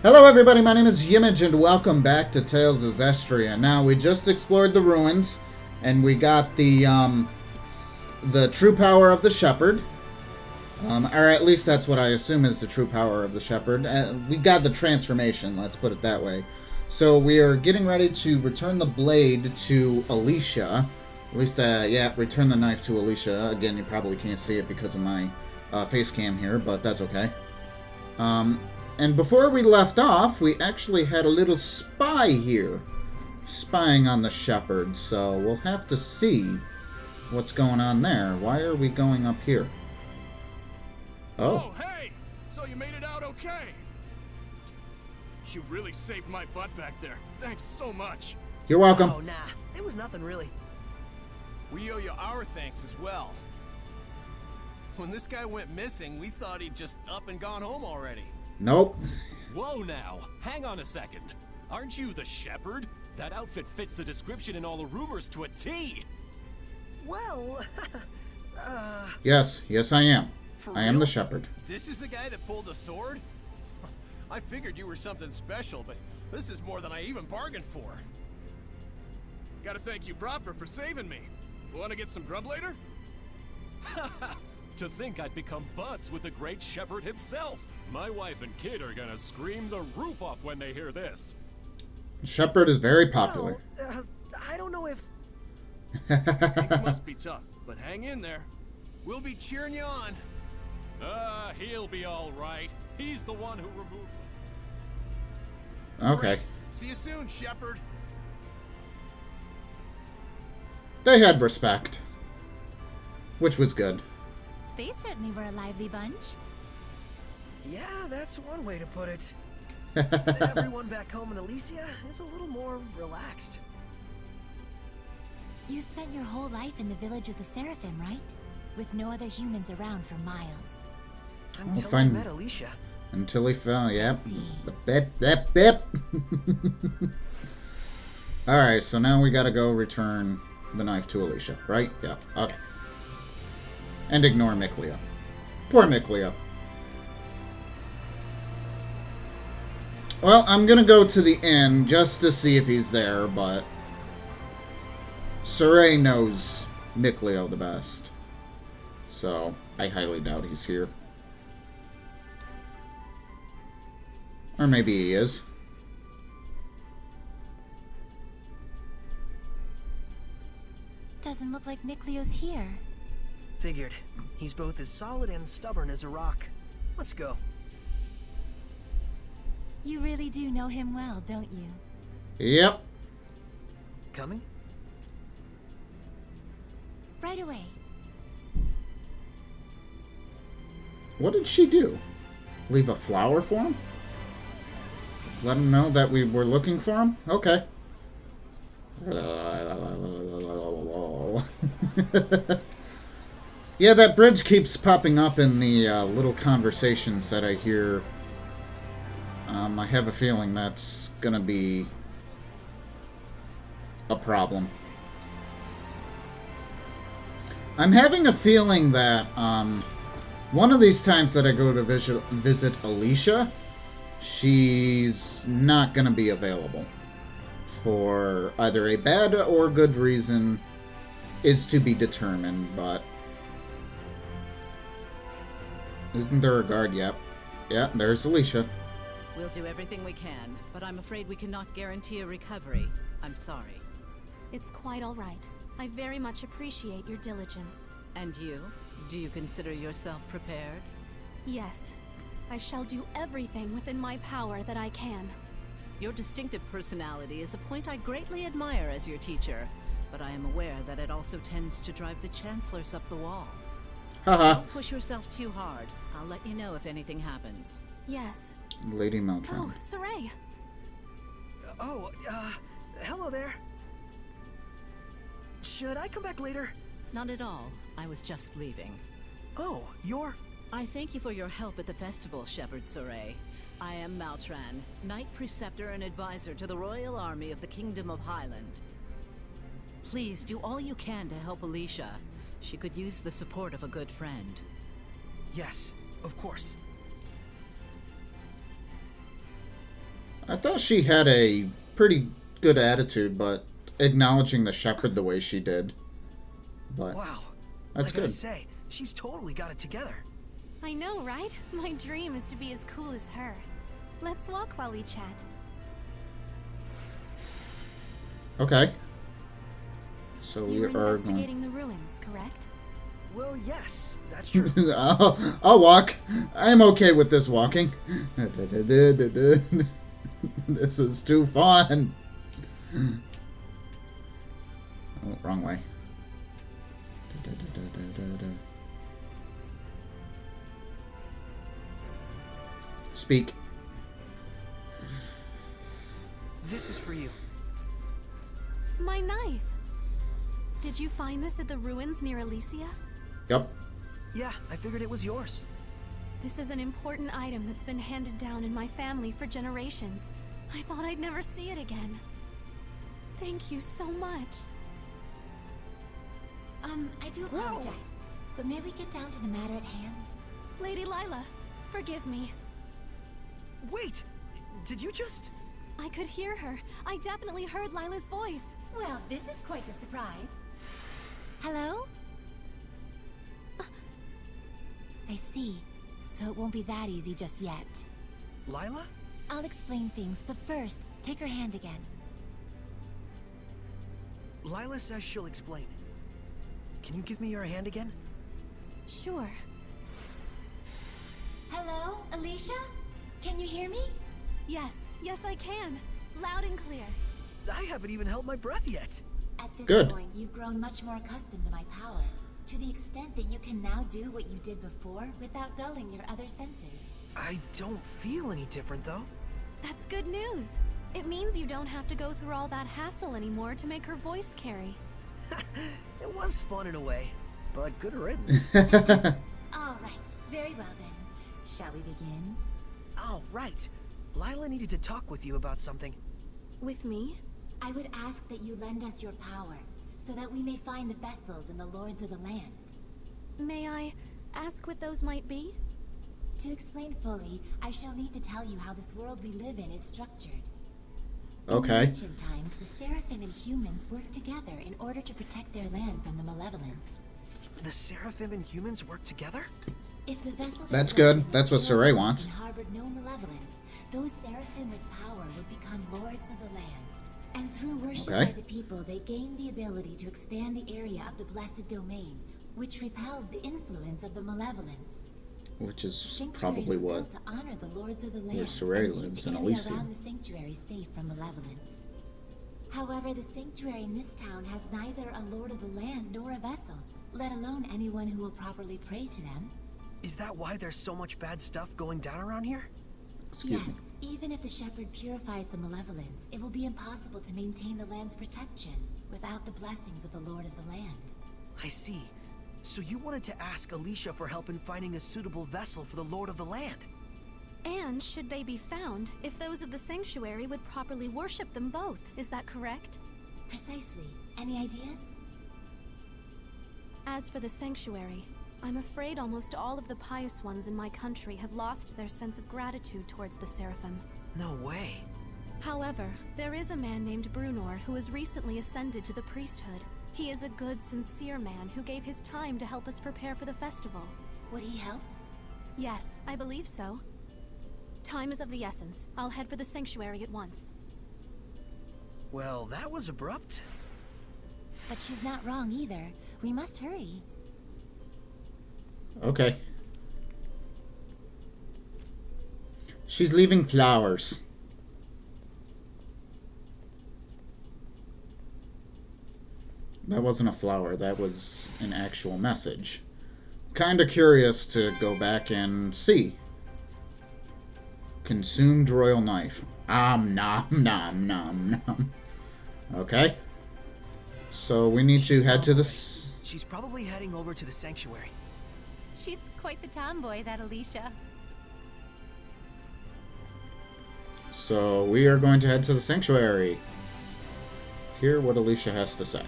Hello everybody, my name is Yimmij and welcome back to Tales of Zestiria. Now, we just explored the ruins and we got the true power of the shepherd. Or at least that's what I assume is the true power of the shepherd. We got the transformation, let's put it that way. So we are getting ready to return the blade to Alisha. At least, yeah, return the knife to Alisha. Again, you probably can't see it because of my face cam here, but that's okay. And before we left off, we actually had a little spy here, spying on the shepherd, so we'll have to see what's going on there. Why are we going up here? Oh, hey! So you made it out okay? You really saved my butt back there. Thanks so much. You're welcome. Oh, nah. It was nothing really. We owe you our thanks as well. When this guy went missing, we thought he'd just up and gone home already. Nope. Whoa now, hang on a second. Aren't you the shepherd? That outfit fits the description in all the rumors to a T. Well, Yes, I am. For I am real? the shepherd. This is the guy that pulled the sword? I figured you were something special, but this is more than I even bargained for. Gotta thank you proper for saving me. Wanna get some grub later? To think I'd become buds with the great shepherd himself. My wife and kid are gonna scream the roof off when they hear this. Shepherd is very popular. well, I don't know if... Things must be tough, but hang in there. We'll be cheering you on. He'll be all right. He's the one who removed Okay. Great. See you soon, shepherd. They had respect, which was good. They certainly were a lively bunch. Yeah, that's one way to put it. Everyone back home in Alisha is a little more relaxed. You spent your whole life in the village of the Seraphim, right? With no other humans around for miles. Until I fine. met Alisha. Until he fell, yep. see. Bip. Alright, so now we gotta go return the knife to Alisha, right? Yeah, okay. And ignore Miklia. Poor Miklia. Well, I'm gonna go to the inn just to see if he's there, but Saray knows Mikleo the best. So, I highly doubt he's here. Or maybe he is. Doesn't look like Mikleo's here. Figured. He's both as solid and stubborn as a rock. Let's go. You really do know him well, don't you? Yep. Coming? Right away. What did she do? Leave a flower for him? Let him know that we were looking for him? Okay. Yeah, that bridge keeps popping up in the little conversations that I hear. I have a feeling that's gonna be a problem. I'm having a feeling that one of these times that I go to visit Alisha, she's not gonna be available for either a bad or good reason. Is to be determined, but isn't there a guard? Yep. Yeah, there's Alisha. We'll do everything we can, but I'm afraid we cannot guarantee a recovery. I'm sorry. It's quite all right. I very much appreciate your diligence. And you? Do you consider yourself prepared? Yes, I shall do everything within my power that I can. Your distinctive personality is a point I greatly admire as your teacher, but I am aware that it also tends to drive the chancellors up the wall. Haha. Don't push yourself too hard. I'll let you know if anything happens. Yes. Lady Meltron. Oh, Saray. Hello there. Should I come back later? Not at all. I was just leaving. Oh, you're... I thank you for your help at the festival, Shepherd Soray. I am Maltran, Knight Preceptor and Advisor to the Royal Army of the Kingdom of Highland. Please do all you can to help Alisha. She could use the support of a good friend. Yes, of course. I thought she had a pretty good attitude, but acknowledging the shepherd the way she did. But Wow. that's I gotta good. say, she's totally got it together. I know, right? My dream is to be as cool as her. Let's walk while we chat. Okay. So we You were are going... investigating the ruins, correct? Well, yes, that's true. I'll walk. I'm okay with this walking. This is too fun. Oh, wrong way. Speak. This is for you. My knife! Did you find this at the ruins near Alisha? Yep. Yeah, I figured it was yours. This is an important item that's been handed down in my family for generations. I thought I'd never see it again. Thank you so much. I do apologize, but may we get down to the matter at hand? Lady Lila, forgive me. Wait! Did you just... I could hear her. I definitely heard Lila's voice. Well, this is quite the surprise. Hello? I see. So it won't be that easy just yet. Lila? I'll explain things, but first, take her hand again. Lila says she'll explain. Can you give me your hand again? Sure. Hello, Alisha? Can you hear me? Yes, I can. Loud and clear. I haven't even held my breath yet. At this Good. point, you've grown much more accustomed to my power, to the extent that you can now do what you did before without dulling your other senses. I don't feel any different, though. That's good news. It means you don't have to go through all that hassle anymore to make her voice carry. It was fun in a way, but good riddance. All right, very well then. Shall we begin? Oh, right. Lila needed to talk with you about something. With me? I would ask that you lend us your power, so that we may find the vessels and the lords of the land. May I ask what those might be? To explain fully, I shall need to tell you how this world we live in is structured. Okay. In ancient times, the Seraphim and humans worked together in order to protect their land from the malevolence. The Seraphim and humans work together? If the vessel that That's dwelt good. in was That's what pure Saray and wants. harbored no malevolence, those Seraphim with power would become lords of the land. And through worship Okay. by the people, they gained the ability to expand the area of the blessed domain, which repels the influence of the malevolence. Which is Sanctuaries probably were what... built to honor the lords of the land where Saray and keep lives the in area Alisha. around the sanctuary safe from malevolence. However, the sanctuary in this town has neither a lord of the land nor a vessel, let alone anyone who will properly pray to them. Is that why there's so much bad stuff going down around here? Excuse Yes, me. even if the shepherd purifies the malevolence, it will be impossible to maintain the land's protection without the blessings of the lord of the land. I see. So you wanted to ask Alisha for help in finding a suitable vessel for the Lord of the Land? And should they be found, if those of the sanctuary would properly worship them both, is that correct? Precisely. Any ideas? As for the sanctuary, I'm afraid almost all of the pious ones in my country have lost their sense of gratitude towards the Seraphim. No way. However, there is a man named Brunor who has recently ascended to the priesthood. He is a good, sincere man who gave his time to help us prepare for the festival. Would he help? Yes, I believe so. Time is of the essence. I'll head for the sanctuary at once. Well, that was abrupt. But she's not wrong either. We must hurry. Okay. She's leaving flowers. That wasn't a flower, that was an actual message. Kinda curious to go back and see. Consumed royal knife. Nom nom nom nom. Okay. So we need to head to the... She's probably heading over to the sanctuary. She's quite the tomboy, that Alisha. So we are going to head to the sanctuary. Hear what Alisha has to say.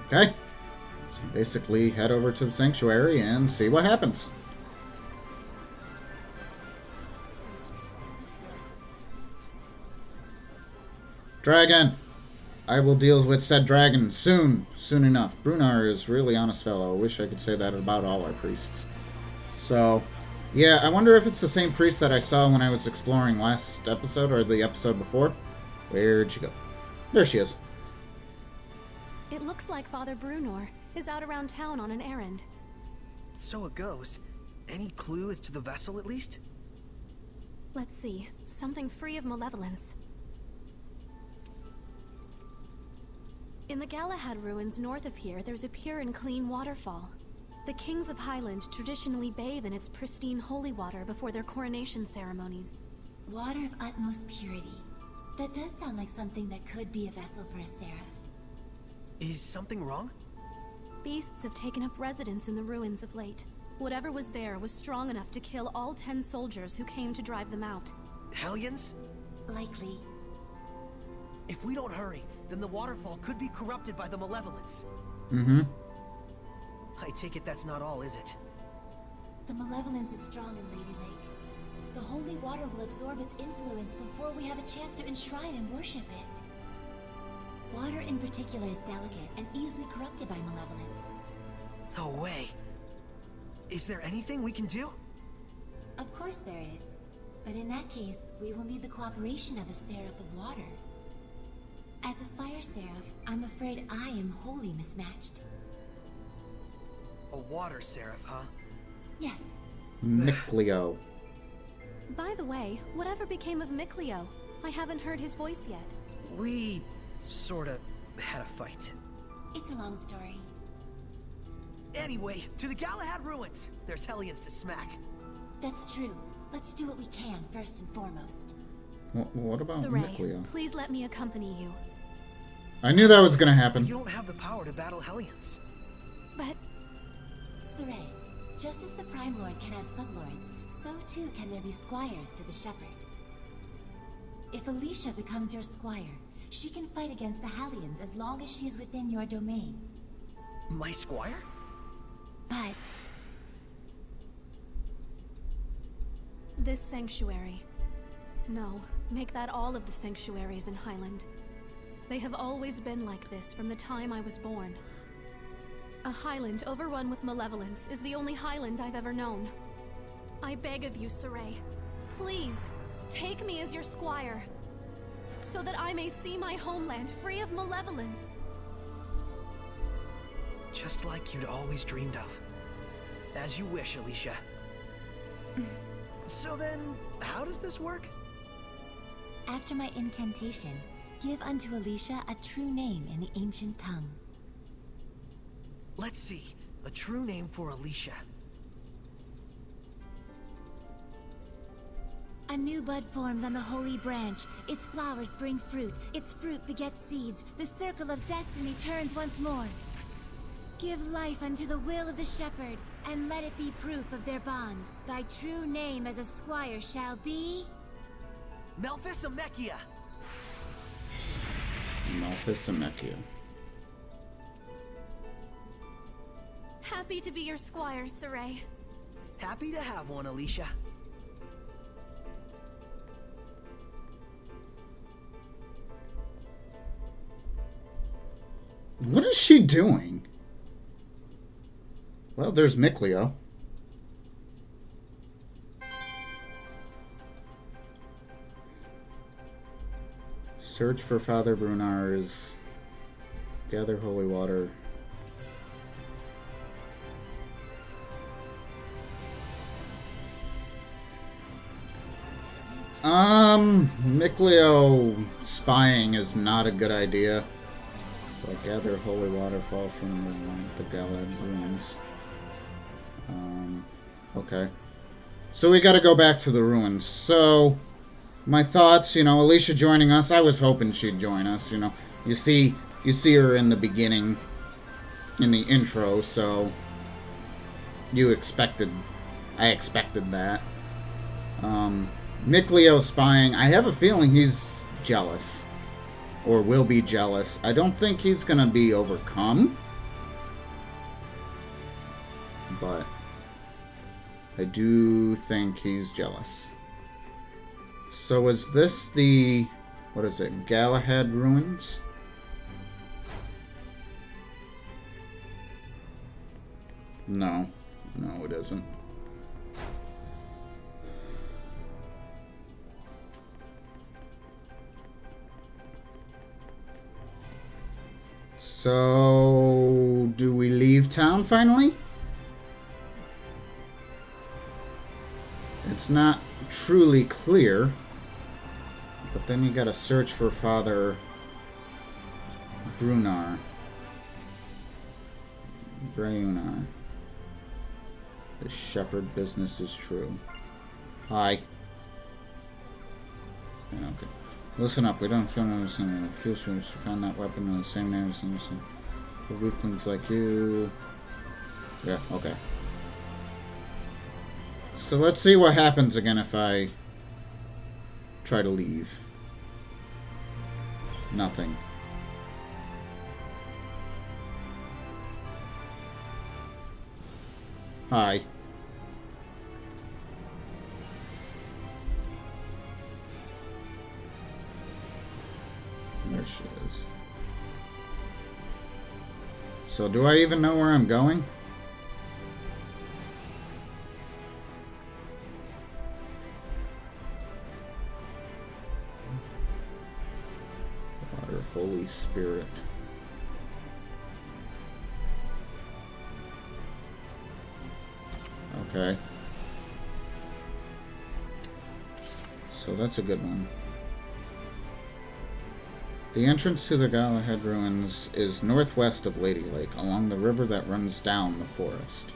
Okay. So basically head over to the sanctuary and see what happens. Dragon! I will deal with said dragon soon. Soon enough. Brunar is really honest fellow. I wish I could say that about all our priests. So, yeah, I wonder if it's the same priest that I saw when I was exploring last episode, or the episode before. Where'd she go? There she is. It looks like Father Brunor is out around town on an errand. So it goes. Any clue as to the vessel, at least? Let's see. Something free of malevolence. In the Galahad ruins north of here, there's a pure and clean waterfall. The kings of Highland traditionally bathe in its pristine holy water before their coronation ceremonies. Water of utmost purity. That does sound like something that could be a vessel for a seraph. Is something wrong? Beasts have taken up residence in the ruins of late. Whatever was there was strong enough to kill all 10 soldiers who came to drive them out. Hellions? Likely. If we don't hurry, then the waterfall could be corrupted by the malevolence. Mm-hmm. I take it that's not all, is it? The malevolence is strong in Lady Lake. The holy water will absorb its influence before we have a chance to enshrine and worship it. Water in particular is delicate and easily corrupted by malevolence. No way. Is there anything we can do? Of course there is. But in that case, we will need the cooperation of a seraph of water. As a fire seraph, I'm afraid I am wholly mismatched. A water seraph, huh? Yes. Miclio. By the way, whatever became of Miclio? I haven't heard his voice yet. We sorta had a fight. It's a long story. Anyway, to the Galahad ruins. There's Hellions to smack. That's true. Let's do what we can first and foremost. What about Saray, Miclio? please let me accompany you. I knew that was gonna happen. You don't have the power to battle Hellions. But Saray, just as the Prime Lord can have sublords, so too can there be squires to the Shepherd. If Alisha becomes your squire, she can fight against the Hellions as long as she is within your domain. My squire? But this sanctuary. No, make that all of the sanctuaries in Highland. They have always been like this from the time I was born. A Highland overrun with malevolence is the only Highland I've ever known. I beg of you, Saray, please, take me as your squire, so that I may see my homeland free of malevolence. Just like you'd always dreamed of. As you wish, Alisha. So then, how does this work? after my incantation, give unto Alisha a true name in the ancient tongue. Let's see. A true name for Alisha. A new bud forms on the holy branch. Its flowers bring fruit. Its fruit begets seeds. The circle of destiny turns once more. Give life unto the will of the shepherd, and let it be proof of their bond. Thy true name as a squire shall be... Melphisamechia! Melphisamechia. Happy to be your squire, Saray. Happy to have one, Alisha. What is she doing? Well, there's Miclio. Search for Father Brunar's. Gather holy water. Miclio spying is not a good idea. But gather holy waterfall from the Galahad ruins. Okay. So we gotta go back to the ruins. So, my thoughts, Alisha joining us, I was hoping she'd join us, You see her in the beginning, in the intro, so I expected that. Miclio spying, I have a feeling he's jealous. Or will be jealous. I don't think he's gonna be overcome. But I do think he's jealous. So is this the... What is it? Galahad Ruins? No. No, it isn't. So, do we leave town finally? It's not truly clear. But then you gotta search for Father Brunar. The shepherd business is true. Hi. Yeah, okay. Listen up, we don't feel understanding. The future to find that weapon in the same name as Anderson. For weaklings like you. Yeah, okay. So let's see what happens again if I try to leave. Nothing. Hi. There she is. So do I even know where I'm going? Water, Holy Spirit. Okay. So that's a good one. The entrance to the Galahad Ruins is northwest of Lady Lake, along the river that runs down the forest.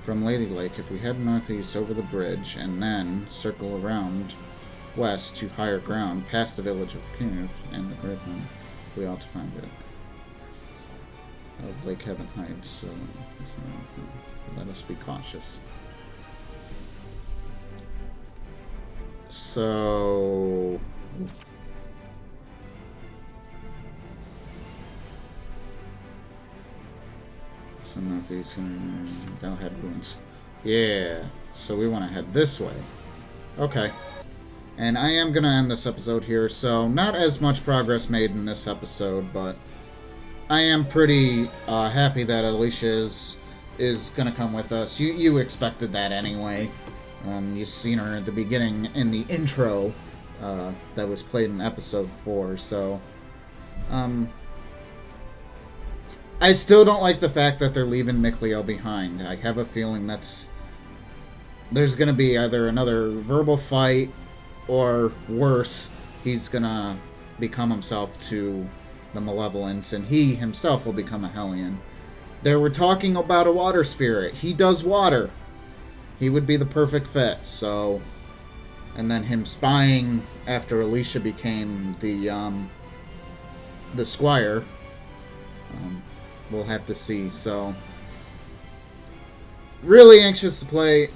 From Lady Lake, if we head northeast over the bridge, and then circle around west to higher ground, past the village of Kiev and the Graveman, we ought to find it. Of Lake Heaven Heights, so let us be cautious. So... northeast Galahad Ruins. Yeah, so we want to head this way. Okay. And I am going to end this episode here, so not as much progress made in this episode, but I am pretty happy that Alisha is going to come with us. You expected that anyway. You've seen her at the beginning in the intro that was played in episode 4, so... I still don't like the fact that they're leaving Mikleo behind. I have a feeling there's going to be either another verbal fight, or worse, he's going to become himself to the Malevolence, and he himself will become a Hellion. They were talking about a water spirit. He does water. He would be the perfect fit, so... And then him spying after Alisha became the squire... we'll have to see. So, really anxious to play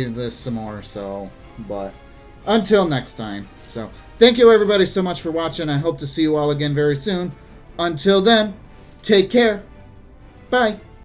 this some more. So, but until next time. So, thank you everybody so much for watching. I hope to see you all again very soon. Until then, take care. Bye.